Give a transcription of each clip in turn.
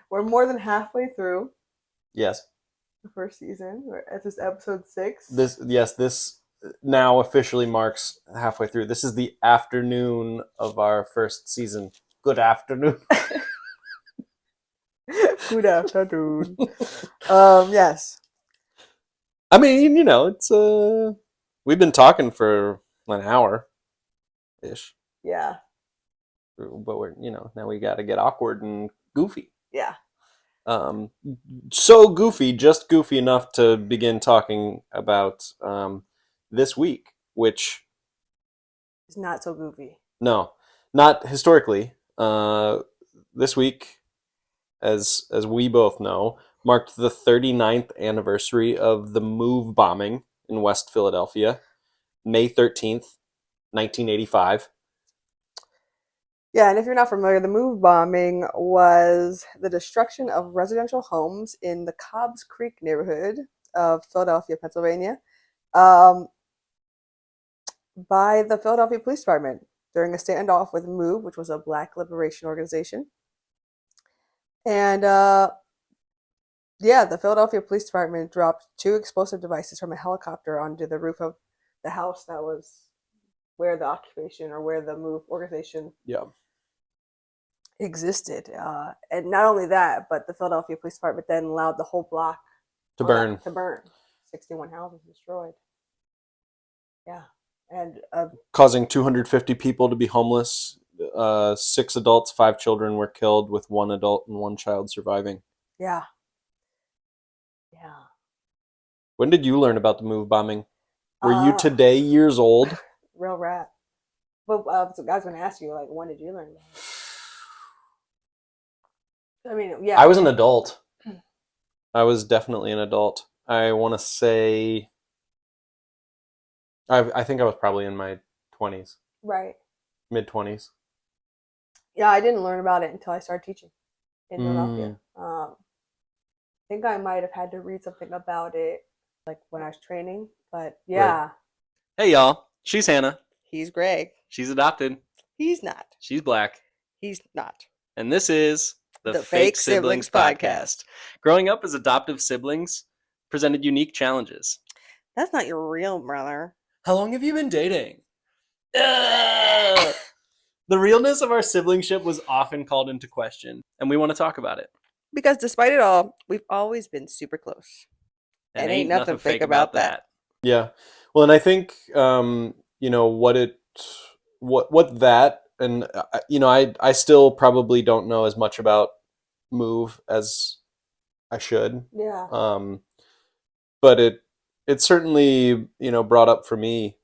we're more than halfway through Yes. the first season. This is episode 6. This now officially marks halfway through. This is the afternoon of our first season. Good afternoon. Good afternoon. Yes. I mean, it's we've been talking for an hour ish. Yeah. But we're, now we got to get awkward and goofy. Yeah. So goofy, just goofy enough to begin talking about this week, which is not so goofy. No, not historically. This week, as we both know, marked the 39th anniversary of the MOVE bombing in West Philadelphia, May 13th, 1985. Yeah, and if you're not familiar, the MOVE bombing was the destruction of residential homes in the Cobbs Creek neighborhood of Philadelphia, Pennsylvania, by the Philadelphia Police Department during a standoff with MOVE, which was a Black liberation organization. And the Philadelphia Police Department dropped 2 explosive devices from a helicopter onto the roof of the house that was where the occupation or where the MOVE organization existed. And not only that, but the Philadelphia Police Department then allowed the whole block to burn. 61 houses destroyed. Yeah. And causing 250 people to be homeless. 6 adults, 5 children were killed, with 1 adult and 1 child surviving. Yeah. When did you learn about the MOVE bombing? Were you today years old? Real rat. But I was going to ask you, like, when did you learn about it? I mean, yeah. I was an adult. I was definitely an adult. I want to say, I think I was probably in my 20s. Right. Mid-20s. Yeah, I didn't learn about it until I started teaching in Philadelphia. I think I might have had to read something about it, like when I was training. But yeah. Right. Hey, y'all. She's Hannah. He's Greg. She's adopted. He's not. She's Black. He's not. And this is the Fake Siblings Podcast. Growing up as adoptive siblings presented unique challenges. That's not your real brother. How long have you been dating? The realness of our siblingship was often called into question, and we want to talk about it. Because despite it all, we've always been super close. And ain't nothing fake about that. Yeah. Well, and I think, what that, and, I still probably don't know as much about MOVE as I should. Yeah. But it certainly, brought up for me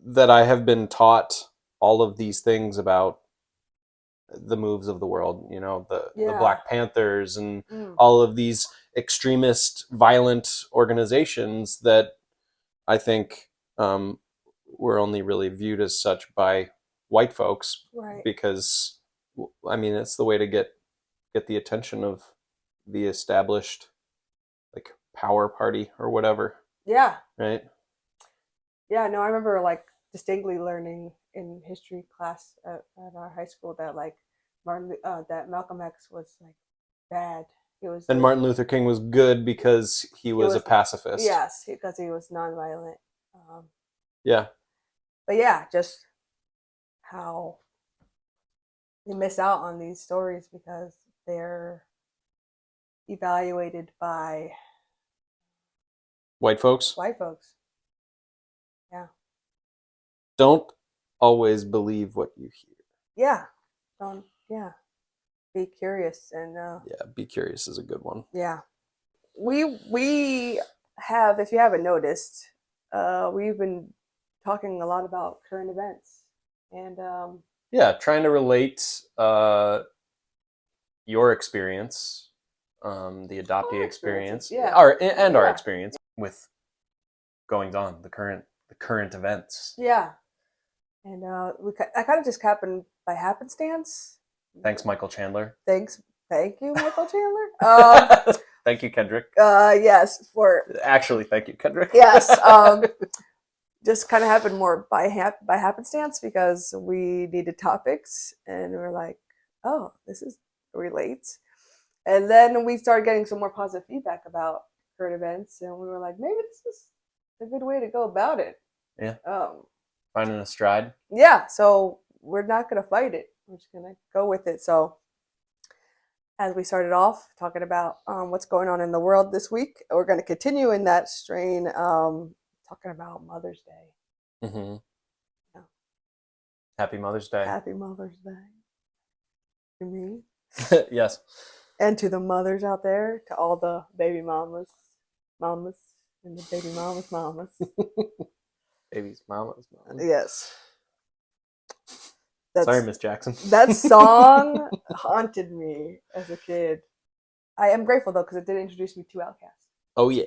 that I have been taught all of these things about the MOVEs of the world, the Black Panthers and all of these extremist, violent organizations that I think were only really viewed as such by white folks, right? Because, I mean, it's the way to get the attention of the established, like, power party or whatever. Yeah. Right. Yeah. No, I remember distinctly learning in history class at our high school that that Malcolm X was bad. And Martin Luther King was good because he was a pacifist. Yes, because he was nonviolent. Yeah. But yeah, just how you miss out on these stories because they're evaluated by white folks. Yeah. Don't always believe what you hear. Yeah. Be curious and be curious is a good one. Yeah. We have, if you haven't noticed, we've been talking a lot about current events and trying to relate your experience, the adoptee experience, our experience with goings on, the current events. Yeah. And that kind of just happened by happenstance. Thanks, Michael Chandler. Thank you, Michael Chandler. Thank you, Kendrick. Yes, thank you, Kendrick. Yes. Just kind of happened more by happenstance because we needed topics, and we were like, "Oh, this is relate. And then we started getting some more positive feedback about current events, and we were like, maybe this is a good way to go about it. Yeah. Finding a stride. Yeah. So we're not going to fight it. We're just going to go with it. So as we started off talking about what's going on in the world this week, we're going to continue in that strain, talking about Mother's Day. Mm-hmm. Yeah. Happy Mother's Day. Happy Mother's Day. To me. Yes. And to the mothers out there, to all the baby mamas, and the baby mamas. Baby's mamas. Yes. Sorry, Miss Jackson. That song haunted me as a kid. I am grateful though because it did introduce me to Outkast. Oh yeah,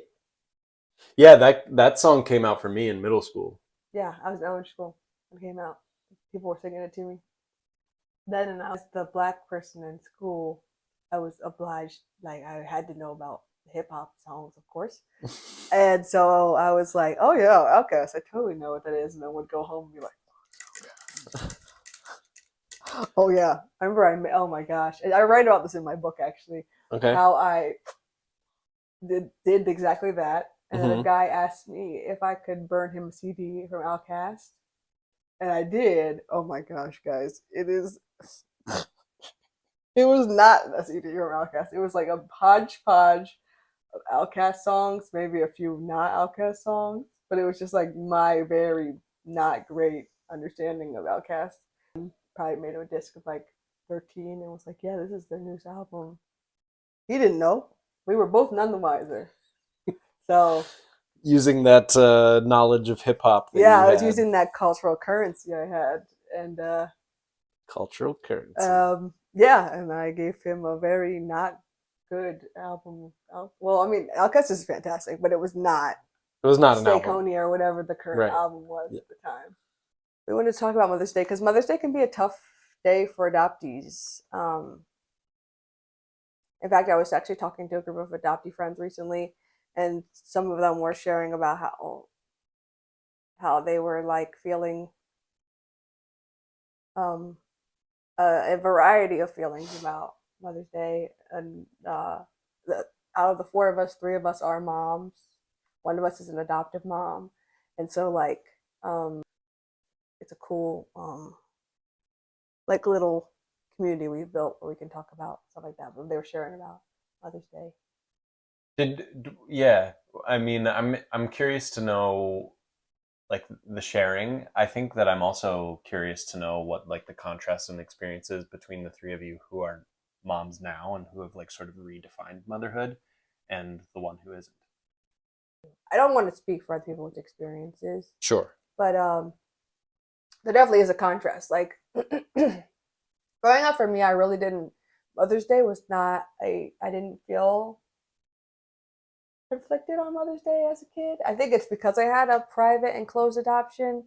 yeah. That song came out for me in middle school. Yeah, I was in elementary school when it came out. People were singing it to me. Then, and I was the black person in school. I was obliged, like I had to know about hip hop songs, of course. And so I was like, "Oh yeah, Outkast! I totally know what that is." And then would go home and be like, "Oh yeah, I remember oh my gosh, I write about this in my book actually. Okay. How I did exactly that, and then a guy asked me if I could burn him a CD from Outkast, and I did. Oh my gosh, guys, it was not a CD from Outkast. It was like a hodgepodge of Outkast songs, maybe a few not Outkast songs, but it was just like my very not great understanding of Outkast. Probably made him a disc of like 13 and was like, yeah, this is their newest album. He didn't know. We were both none the wiser. So using that knowledge of hip hop. Yeah, I was using that cultural currency I had, and cultural currency. Yeah, and I gave him a very not good album. Well, I mean, Outkast is fantastic, but it was not. It was not an Stay album. Coney or whatever the current Right. album was at the time. We wanted to talk about Mother's Day because Mother's Day can be a tough day for adoptees. In fact, I was actually talking to a group of adoptee friends recently, and some of them were sharing about how they were like feeling a variety of feelings about Mother's Day, and out of the four of us, three of us are moms. One of us is an adoptive mom, and so like it's a cool like little community we've built where we can talk about stuff like that. But they were sharing about Mother's Day. Yeah, I mean, I'm curious to know like the sharing. I think that I'm also curious to know what like the contrast and experiences between the three of you who are moms now and who have like sort of redefined motherhood and the one who isn't. I don't want to speak for other people's experiences. Sure. But there definitely is a contrast. Like growing up for me, I really didn't. Mother's Day was not I didn't feel conflicted on Mother's Day as a kid. I think it's because I had a private and closed adoption.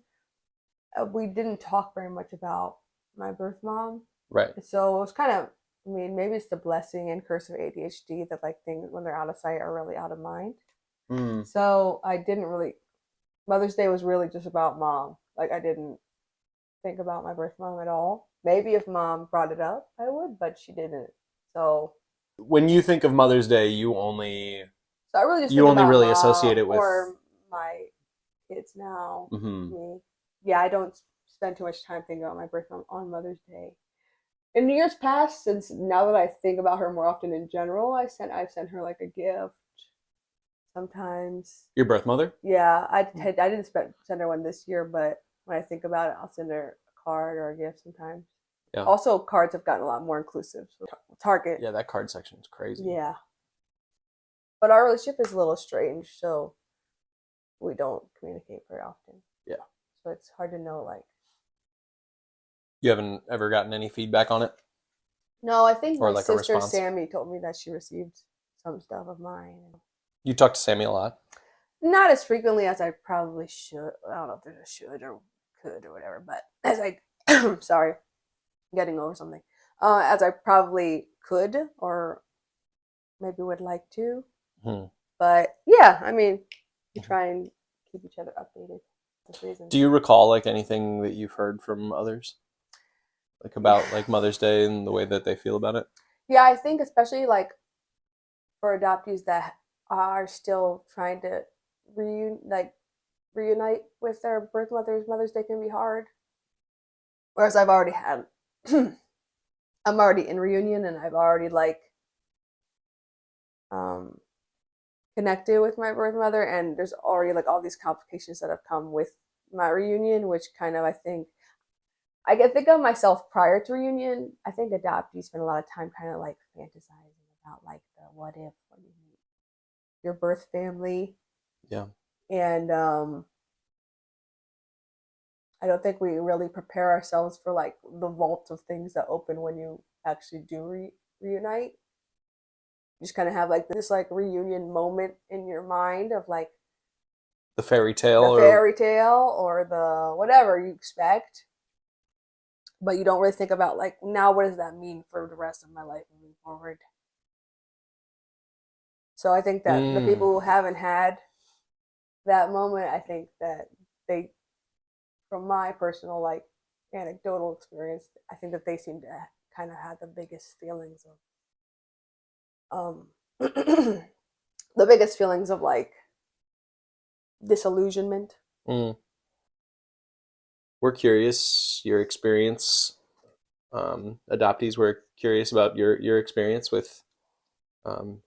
We didn't talk very much about my birth mom. Right. So it was kind of, I mean, maybe it's the blessing and curse of ADHD that like things when they're out of sight are really out of mind. So I didn't really, Mother's Day was really just about mom. Like I didn't think about my birth mom at all. Maybe if mom brought it up, I would, but she didn't. So when you think of Mother's Day, you only I really just you only really mom associate it with or my kids now. Me. Yeah, I don't spend too much time thinking about my birth mom on Mother's Day. In years past, since now that I think about her more often in general, I've sent her like a gift. Sometimes. Your birth mother? Yeah, I didn't send her one this year, but when I think about it, I'll send her a card or a gift sometimes. Yeah. Also, cards have gotten a lot more inclusive. So Target. Yeah, that card section is crazy. Yeah. But our relationship is a little strange, so we don't communicate very often. Yeah. So it's hard to know, like. You haven't ever gotten any feedback on it? No, I think or my like sister Sammy told me that she received some stuff of mine. You talk to Sammy a lot? Not as frequently as I probably should. I don't know if there's a should or could or whatever, but as I, sorry, getting over something. As I probably could or maybe would like to. But yeah, I mean, we try and keep each other updated. Do you recall like anything that you've heard from others? Like about like Mother's Day and the way that they feel about it? Yeah, I think especially like for adoptees that are still trying to reunite with their birth mothers, Mother's Day can be hard. Whereas I've already had, I'm already in reunion and I've already like um, connected with my birth mother, and there's already like all these complications that have come with my reunion, which kind of I can think of myself prior to reunion. I think adoptees spend a lot of time kind of like fantasizing about like the what if when you meet your birth family. Yeah. And I don't think we really prepare ourselves for like the vault of things that open when you actually do reunite. You just kind of have like this like reunion moment in your mind of like The fairy tale the or fairy tale or the whatever you expect, but you don't really think about like now what does that mean for the rest of my life moving forward. So I think that the people who haven't had that moment, I think that they, from my personal like anecdotal experience, I think that they seem to kind of have the biggest feelings of the biggest feelings of like disillusionment. mm. We're curious your experience. Adoptees, we're curious about your experience with, um,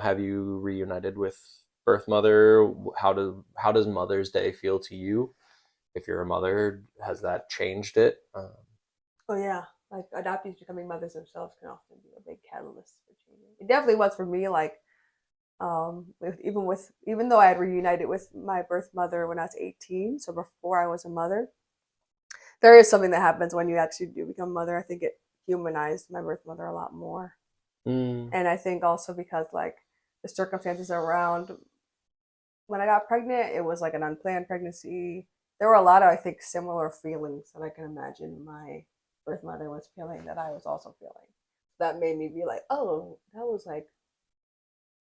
have you reunited with birth mother? How does Mother's Day feel to you? If you're a mother, has that changed it? Oh yeah, like adoptees becoming mothers themselves can often be a big catalyst for changing. It definitely was for me. Like, even though I had reunited with my birth mother when I was 18, so before I was a mother, there is something that happens when you actually do become a mother. I think it humanized my birth mother a lot more, and I think also because like the circumstances around when I got pregnant, it was like an unplanned pregnancy. There were a lot of, I think, similar feelings that I can imagine my birth mother was feeling that I was also feeling. That made me be like, oh, that was like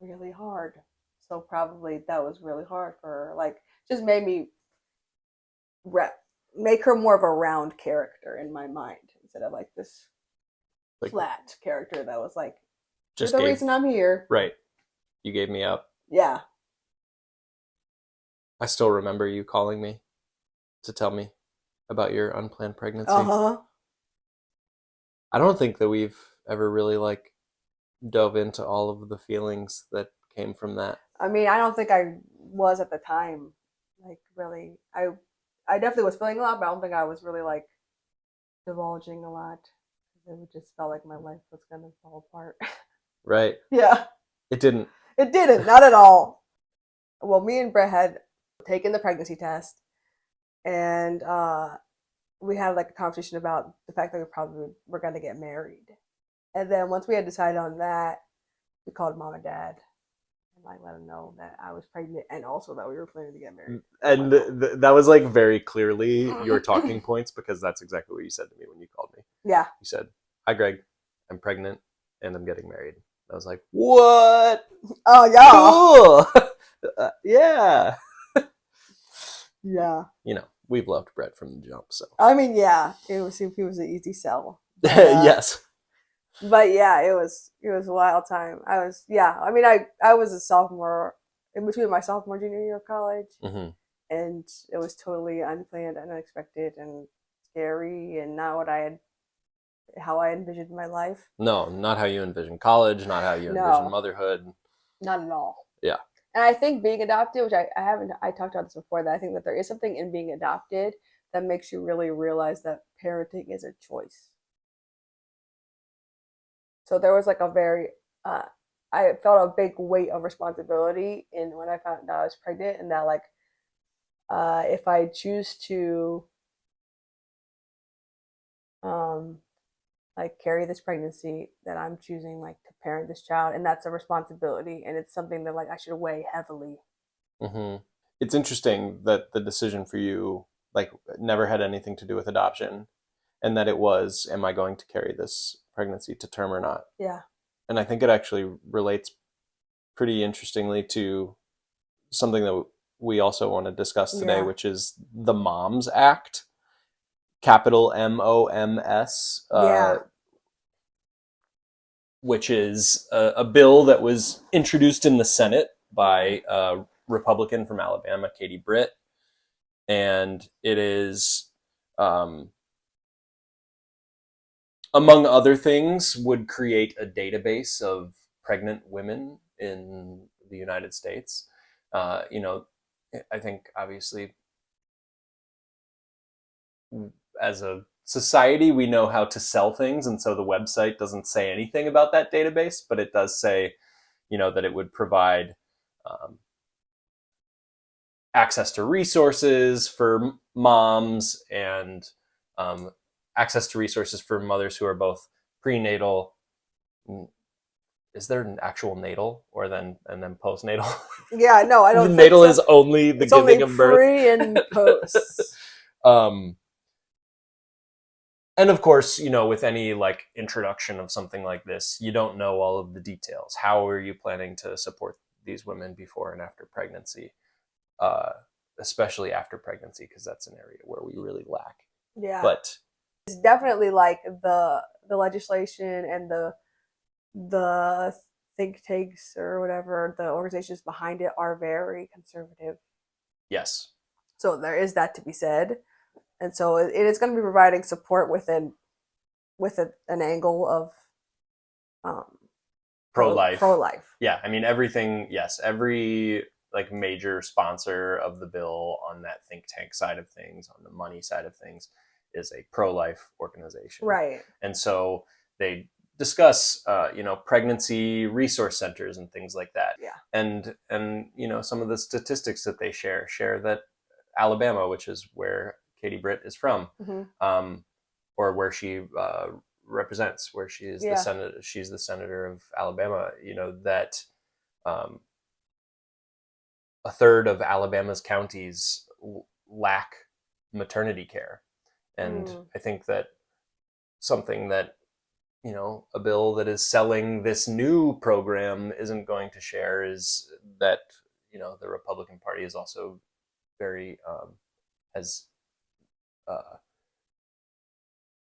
really hard. So probably that was really hard for her. Like, just made me re- make her more of a round character in my mind instead of like this Like, flat character that was like, you're just the reason I'm here. right. You gave me up. Yeah. I still remember you calling me to tell me about your unplanned pregnancy. Uh-huh. I don't think that we've ever really like dove into all of the feelings that came from that. I mean, I don't think I was at the time. Like really, I definitely was feeling a lot, but I don't think I was really like divulging a lot. It just felt like my life was gonna fall apart. Right. Yeah. It didn't. It didn't, not at all. Well, me and Brett had taken the pregnancy test, and we had like a conversation about the fact that we probably were gonna get married. And then once we had decided on that, we called mom and dad and like let them know that I was pregnant and also that we were planning to get married. And that was like very clearly your talking points, because that's exactly what you said to me when you called me. Yeah. You said, "Hi, Greg. I'm pregnant and I'm getting married." I was like, "What? Oh yeah. Cool." Yeah. Yeah. We've loved Brett from the jump, so. I mean, yeah, he was an easy sell. But, yes. But yeah, it was a wild time. I mean, I was a sophomore in between my sophomore junior year of college, and it was totally unplanned and unexpected and scary and not what how I envisioned my life. No, not how you envision college, not how you envision motherhood. Not at all. Yeah. And I think being adopted, which I talked about this before, that I think that there is something in being adopted that makes you really realize that parenting is a choice. So there was like I felt a big weight of responsibility in when I found out I was pregnant, and that like, if I choose to, um, like carry this pregnancy, that I'm choosing like to parent this child, and that's a responsibility, and it's something that like I should weigh heavily. It's interesting that the decision for you like never had anything to do with adoption, and that it was, am I going to carry this pregnancy to term or not? Yeah. And I think it actually relates pretty interestingly to something that we also want to discuss today, which is the Moms Act, capital MOMS. which is a bill that was introduced in the Senate by a Republican from Alabama, Katie Britt. And it is, among other things, would create a database of pregnant women in the United States. You know, I think obviously as a society, we know how to sell things. And so the website doesn't say anything about that database, but it does say, you know, that it would provide access to resources for moms and access to resources for mothers who are both prenatal. Is there an actual natal or then postnatal? Yeah, no, I don't think natal so. is only the it's giving only of birth. Pre and post. And of course, you know, with any like introduction of something like this, you don't know all of the details. How are you planning to support these women before and after pregnancy? Especially after pregnancy, because that's an area where we really lack. Yeah, but it's definitely like the legislation and the think tanks or whatever, the organizations behind it are very conservative. Yes. So there is that to be said, and so it is going to be providing support with an angle of pro-life. Pro-life. Yeah, I mean everything. Yes, every like major sponsor of the bill on that think tank side of things, on the money side of things, is a pro-life organization. Right. And so they discuss, you know, pregnancy resource centers and things like that. Yeah. And you know, some of the statistics that they share that Alabama, which is where Katie Britt is from, or where she represents, where she is the senator. She's the senator of Alabama. You know that. A third of Alabama's counties lack maternity care. And I think that something that, you know, a bill that is selling this new program isn't going to share is that, you know, the Republican Party is also very, has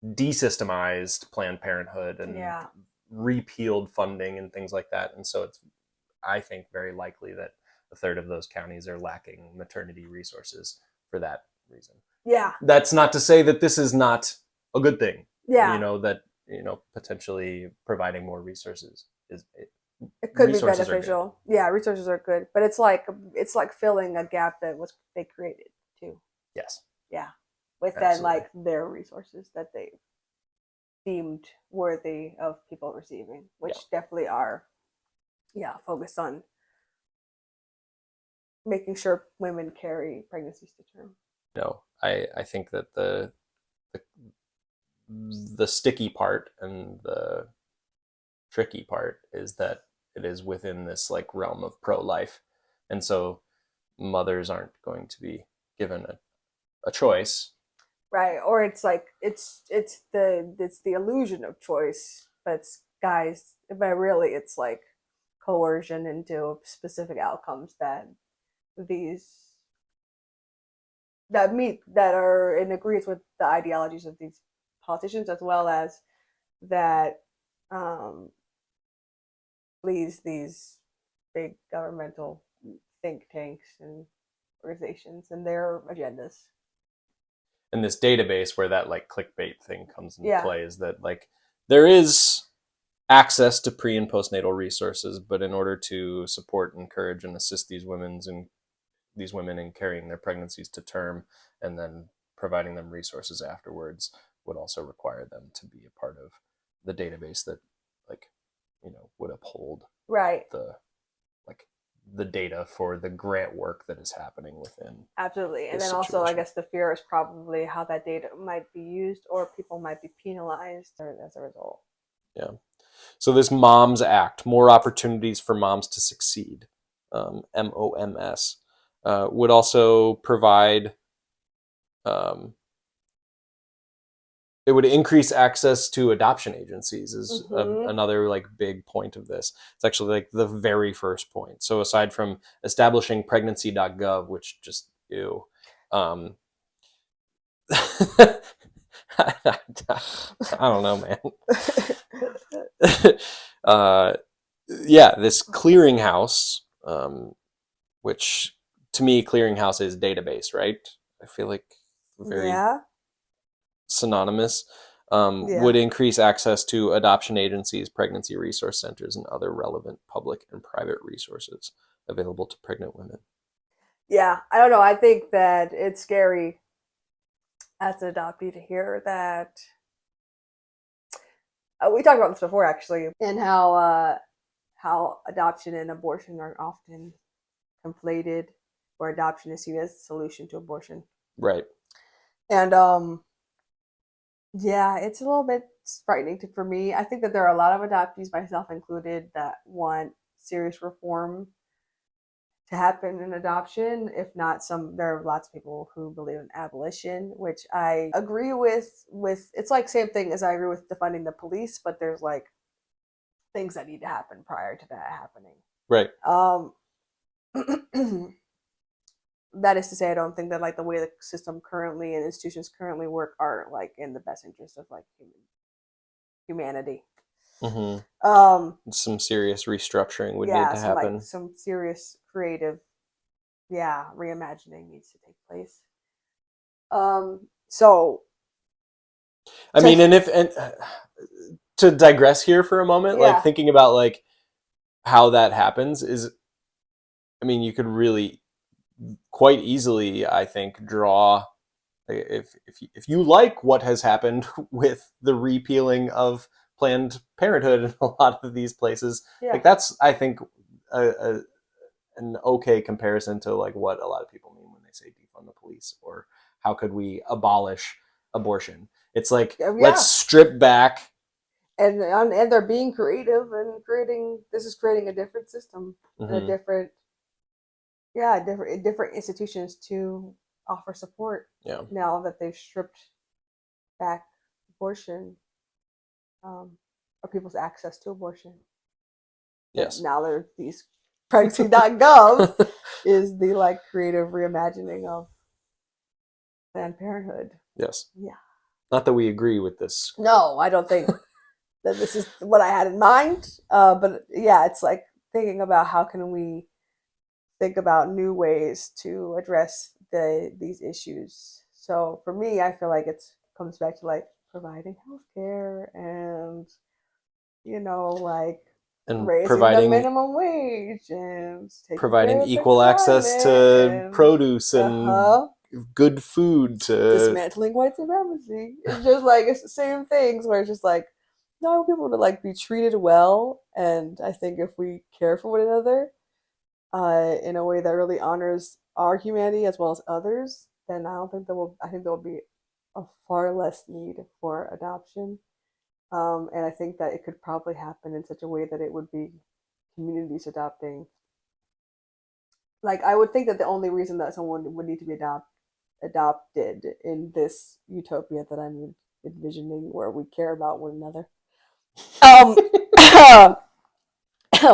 desystemized Planned Parenthood and repealed funding and things like that. And so it's, I think, very likely that a third of those counties are lacking maternity resources for that reason. Yeah. That's not to say that this is not a good thing. Yeah. You know, that, you know, potentially providing more resources is it could be beneficial. Yeah, resources are good, but it's like filling a gap that they created too. Yes. Yeah. With then like their resources that they deemed worthy of people receiving, which definitely are focused on making sure women carry pregnancies to term. No, I think that the sticky part and the tricky part is that it is within this like realm of pro-life, and so mothers aren't going to be given a choice. Right, or it's like it's the illusion of choice, but really it's like coercion into specific outcomes that are in agreement with the ideologies of these politicians, as well as that these big governmental think tanks and organizations and their agendas. And this database where that like clickbait thing comes into play is that like there is access to pre and postnatal resources, but in order to support, encourage, and assist these women in carrying their pregnancies to term and then providing them resources afterwards would also require them to be a part of the database that, like, you know, would uphold the data for the grant work that is happening within. Absolutely. And then also, I guess the fear is probably how that data might be used, or people might be penalized as a result. Yeah. So this Moms Act, More Opportunities for Moms to Succeed, MOMS, would also provide, it would increase access to adoption agencies is another like big point of this. It's actually like the very first point. So aside from establishing pregnancy.gov, which just ew, I don't know, man. This clearinghouse, which to me, clearinghouse is database, right? I feel like very synonymous. Would increase access to adoption agencies, pregnancy resource centers, and other relevant public and private resources available to pregnant women. Yeah, I don't know. I think that it's scary as an adoptee to hear that. We talked about this before, actually, and how adoption and abortion are often conflated, where adoption is seen as a solution to abortion. Right. And yeah, it's a little bit frightening for me. I think that there are a lot of adoptees, myself included, that want serious reform to happen in adoption. If not, there are lots of people who believe in abolition, which I agree with. It's like same thing as I agree with defunding the police, but there's like things that need to happen prior to that happening. Right. That is to say, I don't think that like the way the system currently and institutions currently work are like in the best interest of like humanity. Mm-hmm. Some serious restructuring would need to happen. Like some serious creative, reimagining needs to take place. So, I mean, and to digress here for a moment, like thinking about like how that happens is, I mean, you could really quite easily, I think, draw if you like what has happened with the repealing of Planned Parenthood in a lot of these places, like that's, I think, an okay comparison to like what a lot of people mean when they say defund the police or how could we abolish abortion. It's like let's strip back, and they're being creative and creating a different system, and a different different institutions to offer support. Yeah. Now that they've stripped back abortion, or people's access to abortion. Yes. And now there's these pregnancy.gov is the like creative reimagining of Planned Parenthood. Yes. Yeah. Not that we agree with this. No, I don't think that this is what I had in mind. But yeah, it's like thinking about how can we think about new ways to address these issues. So for me, I feel like it comes back to like providing healthcare and like raising the minimum wage and providing equal access to produce and good food, to dismantling white supremacy. It's just like it's the same things where it's just like I want people to like be treated well, and I think if we care for one another in a way that really honors our humanity as well as others, then I think there will be a far less need for adoption. And I think that it could probably happen in such a way that it would be communities adopting. Like, I would think that the only reason that someone would need to be adopted in this utopia that I'm envisioning, where we care about one another. Oh,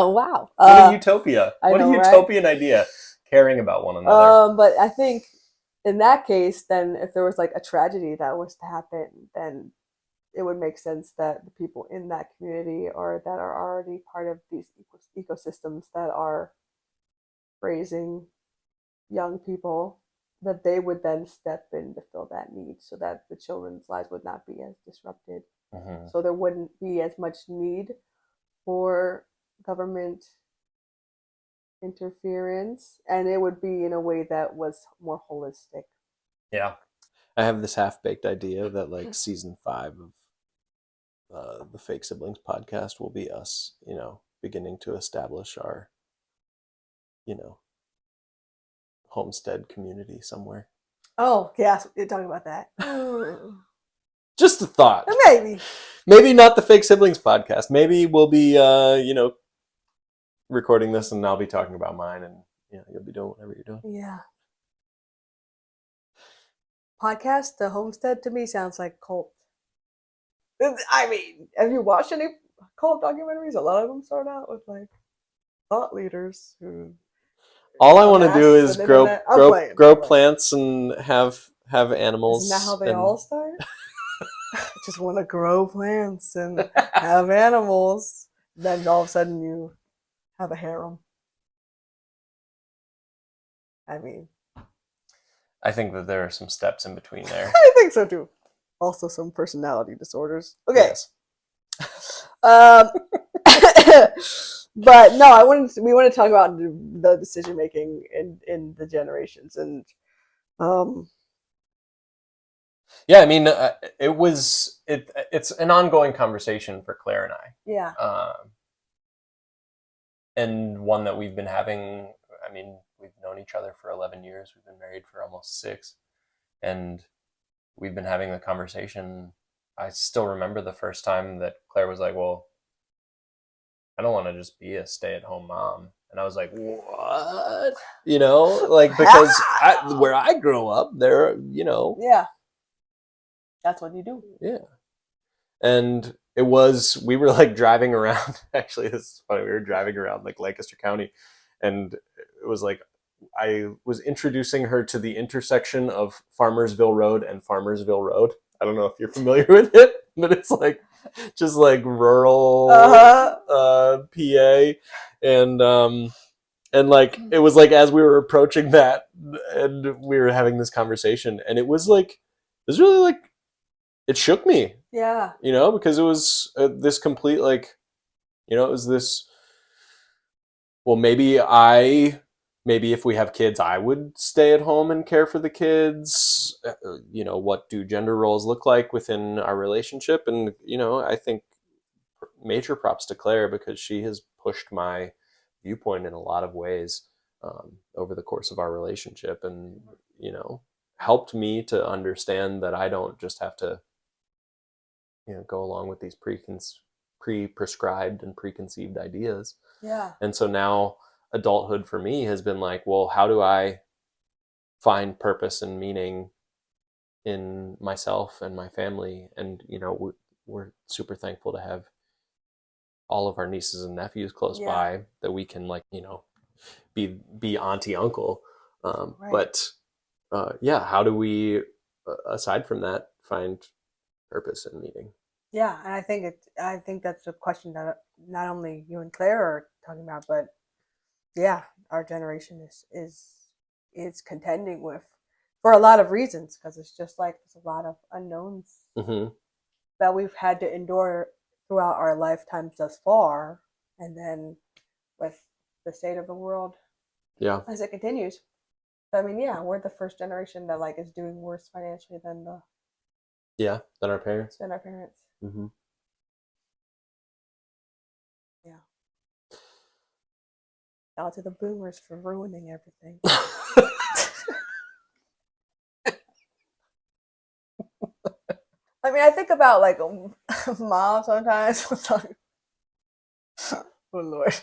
wow. What a utopia. What a utopian idea. Caring about one another. But I think in that case, then if there was like a tragedy that was to happen, then it would make sense that the people in that community or that are already part of these ecosystems that are raising young people, that they would then step in to fill that need so that the children's lives would not be as disrupted. Mm-hmm. So there wouldn't be as much need for government interference, and it would be in a way that was more holistic. Yeah. I have this half-baked idea that like season 5 of the Fake Siblings podcast will be us, beginning to establish our, homestead community somewhere. Oh, yeah, you're talking about that. Just a thought. Maybe not the Fake Siblings podcast. Maybe we'll be, recording this and I'll be talking about mine, and you'll be doing whatever you're doing. Yeah. Podcast, the homestead, to me sounds like cult. I mean, have you watched any cult documentaries? A lot of them start out with like thought leaders who. All I want to do is grow plants and have animals. Isn't that how they all start? Just want to grow plants and have animals. then all of a sudden you have a harem. I mean, I think that there are some steps in between there. I think so too. Also, some personality disorders. Okay. Yes. But no, we want to talk about the decision making in the generations, and yeah, I mean, it's an ongoing conversation for Claire and I. Yeah. And one that we've been having. I mean, we've known each other for 11 years. We've been married for almost 6, and we've been having the conversation. I still remember the first time that Claire was like, "Well, I don't want to just be a stay-at-home mom." And I was like, "What?" Like, because where I grew up, there, yeah, that's what you do. Yeah. And we were like driving around. Actually, this is funny. We were driving around like Lancaster County, and it was like I was introducing her to the intersection of Farmersville Road and Farmersville Road. I don't know if you're familiar with it, but it's like just like rural PA, and like it was like as we were approaching that, and we were having this conversation, and it was really like it shook me. Yeah. Because it was this complete like, it was this. Well, maybe if we have kids, I would stay at home and care for the kids. What do gender roles look like within our relationship? And, I think major props to Claire because she has pushed my viewpoint in a lot of ways over the course of our relationship and, helped me to understand that I don't just have to, go along with these pre-prescribed and preconceived ideas. Yeah. And so now adulthood for me has been like, well, how do I find purpose and meaning in myself and my family? And, we're super thankful to have all of our nieces and nephews close by that we can be auntie, uncle. Right. But how do we, aside from that, find purpose and meaning? Yeah, and I think that's a question that not only you and Claire are talking about, but our generation is contending with for a lot of reasons, because it's just like there's a lot of unknowns that we've had to endure throughout our lifetimes thus far, and then with the state of the world, as it continues. So, I mean, we're the first generation that is doing worse financially than our parents. Mm-hmm. Yeah. Out to the boomers for ruining everything. I mean, I think about mom sometimes. Oh Lord.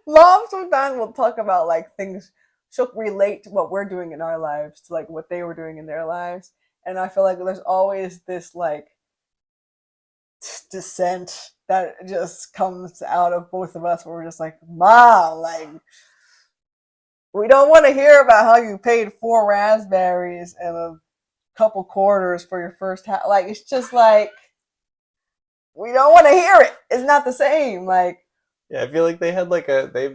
Mom sometimes will talk about things. She'll relate to what we're doing in our lives to what they were doing in their lives, and I feel like there's always this dissent that just comes out of both of us, where we're just like, Mom, we don't want to hear about how you paid 4 raspberries and a couple quarters for your first house. It's just we don't want to hear it. It's not the same. Yeah, I feel like they had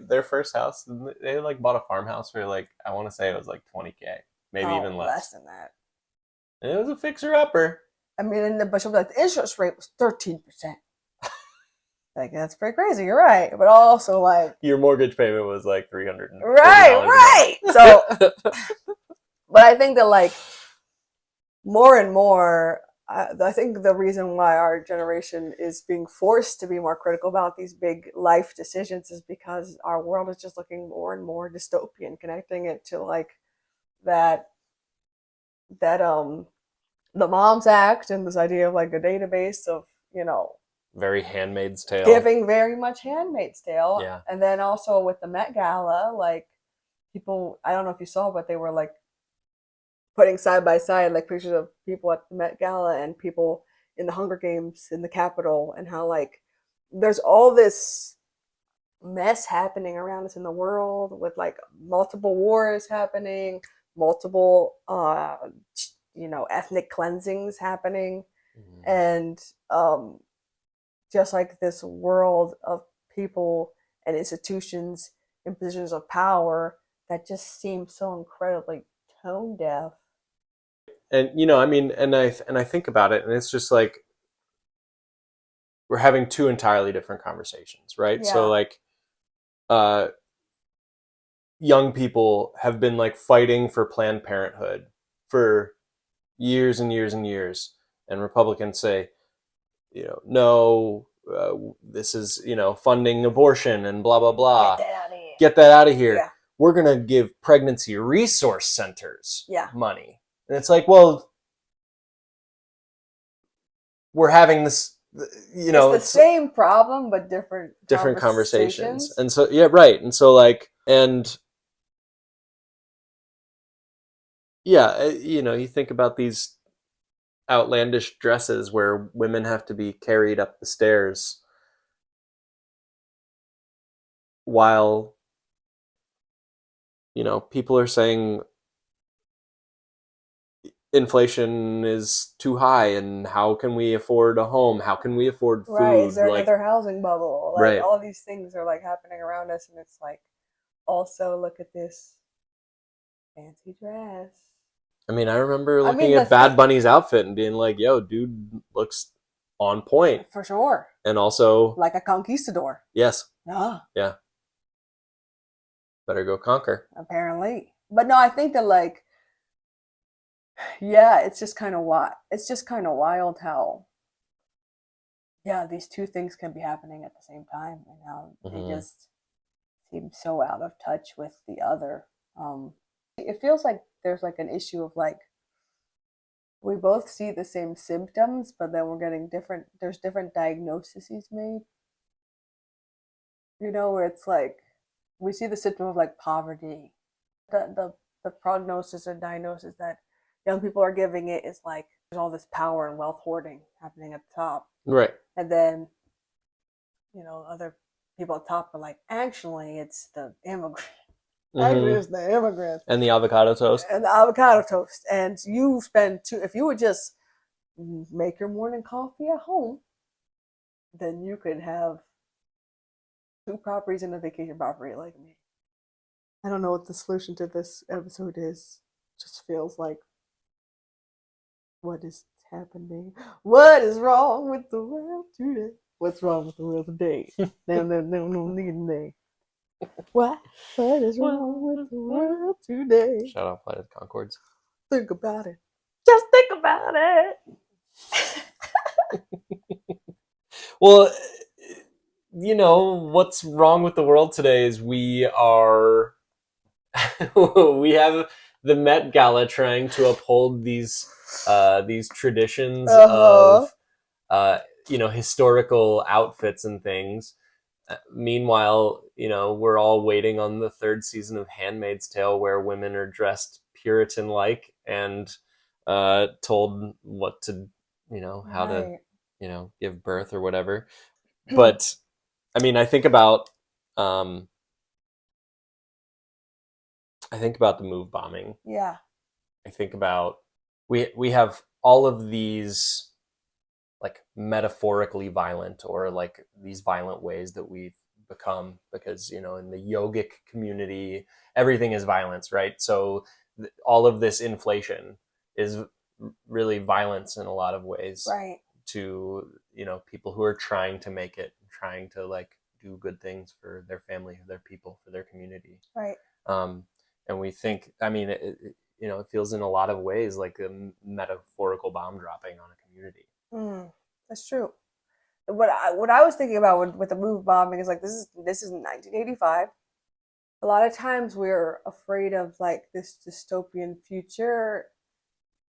their first house. They bought a farmhouse for I want to say it was $20K, maybe even less than that. And it was a fixer upper. I mean, but the interest rate was 13%. That's pretty crazy. You're right, but also your mortgage payment was $300. Right. So, but I think that more and more, I think the reason why our generation is being forced to be more critical about these big life decisions is because our world is just looking more and more dystopian, connecting it to that the Moms Act and this idea of a database of very Handmaid's Tale, giving very much Handmaid's Tale. Yeah. And then also with the Met Gala, people, I don't know if you saw, but they were putting side by side pictures of people at the Met Gala and people in the Hunger Games in the Capitol, and how there's all this mess happening around us in the world with multiple wars happening, multiple ethnic cleansings happening, and just like this world of people and institutions in positions of power that just seem so incredibly tone deaf. And I mean, and I think about it, and it's just like we're having two entirely different conversations, right? Yeah. So like young people have been like fighting for Planned Parenthood for years and years and years, and Republicans say, no, this is funding abortion and blah blah blah. Get that out of here. Get that out of here. Yeah. We're gonna give pregnancy resource centers money, and it's like, well, we're having this. It's the same problem but different conversations. And so right, and so like, and yeah, you think about these outlandish dresses where women have to be carried up the stairs while people are saying inflation is too high and how can we afford a home, how can we afford food, right? Is there another housing bubble? Like, right, all these things are like happening around us, and it's like, also look at this fancy dress. I mean, I remember looking at Bad Bunny's outfit and being like, yo, dude looks on point. For sure. And also like a conquistador. Yes. Yeah. Better go conquer. Apparently. But no, I think that like, yeah, it's just kind of wild how, yeah, these two things can be happening at the same time, and how they just seem so out of touch with the other. It feels like there's like an issue of like, we both see the same symptoms, but then we're getting there's different diagnoses made. Where it's like, we see the symptom of like poverty. The prognosis or diagnosis that young people are giving it is like, there's all this power and wealth hoarding happening at the top. Right. And then, other people at the top are like, actually, it's the immigrant. Actually, it's the immigrants. And the avocado toast. And you spend if you would just make your morning coffee at home, then you could have 2 properties and a vacation property like me. I don't know what the solution to this episode is. It just feels like, what is happening? What is wrong with the world today? What's wrong with the world today? No. What is wrong with the world today? Shout out Flight of the Conchords. Think about it. Just think about it. Well, what's wrong with the world today is we have the Met Gala trying to uphold these traditions of historical outfits and things. Meanwhile, we're all waiting on the 3rd season of Handmaid's Tale, where women are dressed Puritan-like and told what to, how to, give birth or whatever. But I mean, I think about the move bombing. Yeah. I think about we have all of these like metaphorically violent, or like these violent ways that we've become, because in the yogic community everything is violence, right? So all of this inflation is really violence in a lot of ways, right, to people who are trying to make it, trying to like do good things for their family, their people, for their community, right. And we think, I mean, it feels in a lot of ways like a metaphorical bomb dropping on a community. That's true. What I was thinking about with the move bombing is like, this is 1985. A lot of times we're afraid of like this dystopian future,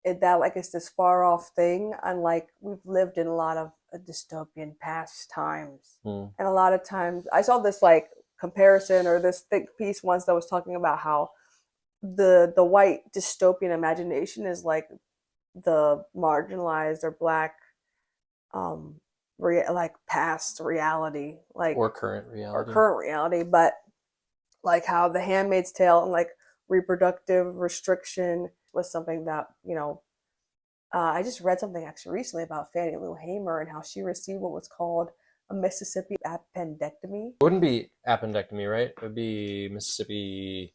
that like it's this far off thing, and like we've lived in a lot of dystopian past times. And a lot of times I saw this like comparison, or this thick piece once that was talking about how the white dystopian imagination is like the marginalized or black like past reality, like, or current reality, but like how the Handmaid's Tale and like reproductive restriction was something that I just read something actually recently about Fannie Lou Hamer and how she received what was called a Mississippi appendectomy. It wouldn't be appendectomy, right? It would be Mississippi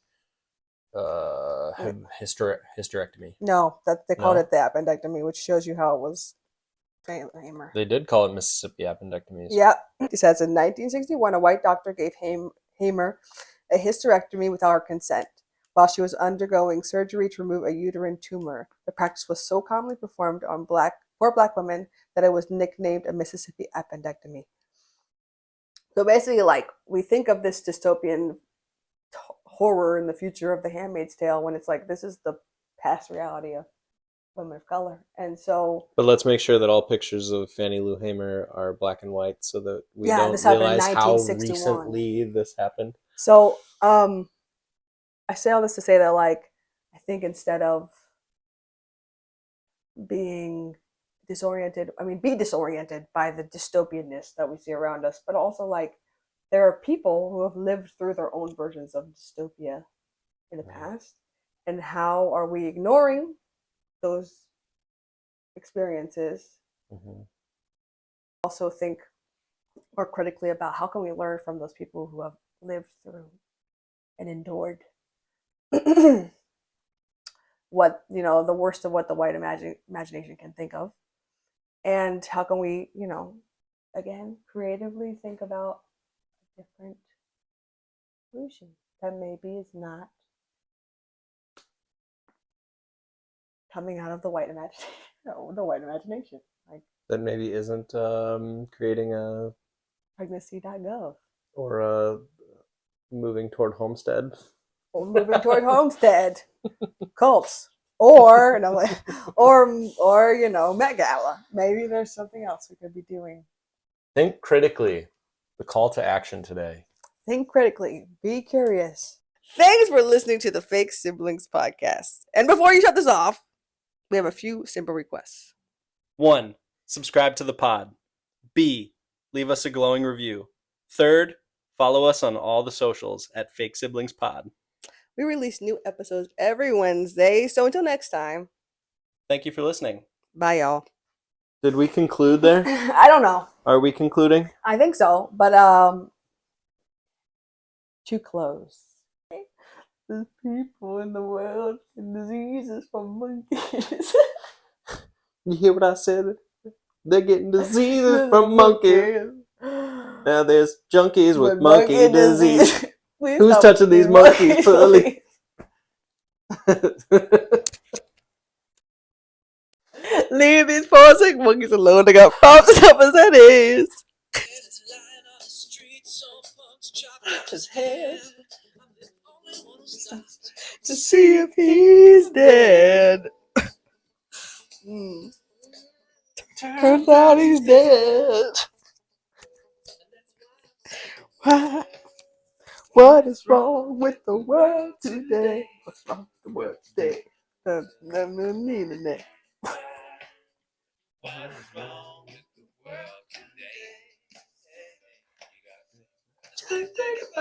hysterectomy. No, that they called it the appendectomy, which shows you how it was. They did call it Mississippi appendectomies. Yeah. He says in 1961, a white doctor gave Hamer a hysterectomy without her consent while she was undergoing surgery to remove a uterine tumor. The practice was so commonly performed on poor black women that it was nicknamed a Mississippi appendectomy. So basically, like, we think of this dystopian horror in the future of The Handmaid's Tale when it's like, this is the past reality of women of color. And so, but let's make sure that all pictures of Fannie Lou Hamer are black and white so that we don't realize how recently this happened. So I say all this to say that, like, I think instead of being disoriented, be disoriented by the dystopianness that we see around us, but also, like, there are people who have lived through their own versions of dystopia in the past, and how are we ignoring those experiences? Also think more critically about how can we learn from those people who have lived through and endured what, the worst of what the white imagination can think of, and how can we, again, creatively think about a different solution that maybe is not coming out of the white imagination, like that maybe isn't creating a pregnancy.gov or moving toward Homestead. Or moving toward Homestead cults, or MET Gala. Maybe there's something else we could be doing. Think critically. The call to action today. Think critically. Be curious. Thanks for listening to the Fake Siblings podcast. And before you shut this off, we have a few simple requests. 1. Subscribe to the pod. B. Leave us a glowing review. 3rd, follow us on all the socials at Fake Siblings Pod. We release new episodes every Wednesday, so until next time. Thank you for listening. Bye, y'all. Did we conclude there? I don't know. Are we concluding? I think so, but too close. There's people in the world and diseases from monkeys. You hear what I said? They're getting diseases from monkeys. Now there's junkies with monkey disease. Who's touching these monkeys, Pearly? Leave these poor sick monkeys alone. They got problems up as that is. His head to see if he's dead. Turns out he's dead. Why? What is wrong with the world today? What's wrong with the world today? What is wrong with the world today?